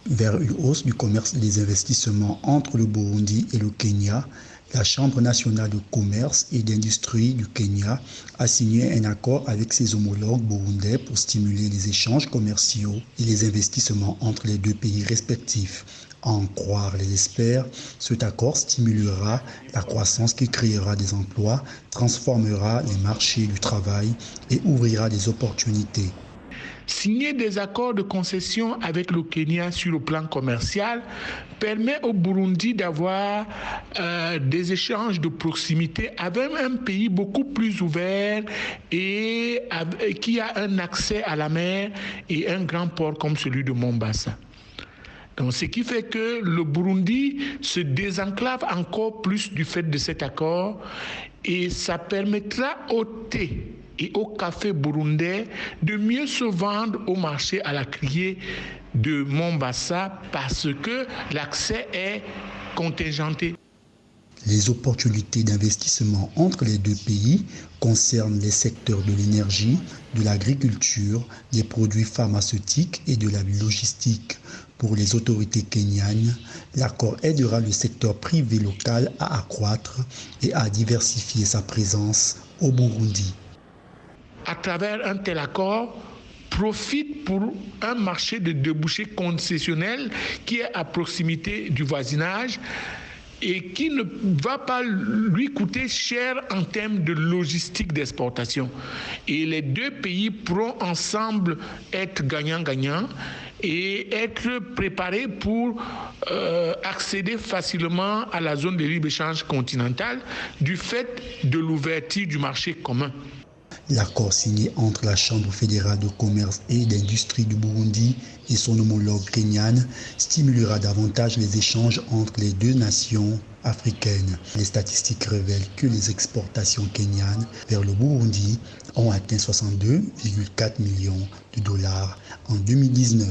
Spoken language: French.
Vers une hausse du commerce et des investissements entre le Burundi et le Kenya, la Chambre nationale de commerce et d'industrie du Kenya a signé un accord avec ses homologues burundais pour stimuler les échanges commerciaux et les investissements entre les deux pays respectifs. À en croire les experts, cet accord stimulera la croissance qui créera des emplois, transformera les marchés du travail et ouvrira des opportunités. Signer des accords de concession avec le Kenya sur le plan commercial permet au Burundi d'avoir des échanges de proximité avec un pays beaucoup plus ouvert et qui a un accès à la mer et un grand port comme celui de Mombasa. Donc, ce qui fait que le Burundi se désenclave encore plus du fait de cet accord et ça permettra au thé et au café burundais de mieux se vendre au marché à la criée de Mombasa parce que l'accès est contingenté. Les opportunités d'investissement entre les deux pays concernent les secteurs de l'énergie, de l'agriculture, des produits pharmaceutiques et de la logistique. Pour les autorités kenyanes, l'accord aidera le secteur privé local à accroître et à diversifier sa présence au Burundi. À travers un tel accord, profite pour un marché de débouchés concessionnels qui est à proximité du voisinage et qui ne va pas lui coûter cher en termes de logistique d'exportation. Et les deux pays pourront ensemble être gagnant-gagnant et être préparés pour accéder facilement à la zone de libre-échange continentale du fait de l'ouverture du marché commun. L'accord signé entre la Chambre fédérale de commerce et d'industrie du Burundi et son homologue kenyane stimulera davantage les échanges entre les deux nations africaines. Les statistiques révèlent que les exportations kenyanes vers le Burundi ont atteint 62,4 millions de dollars en 2019.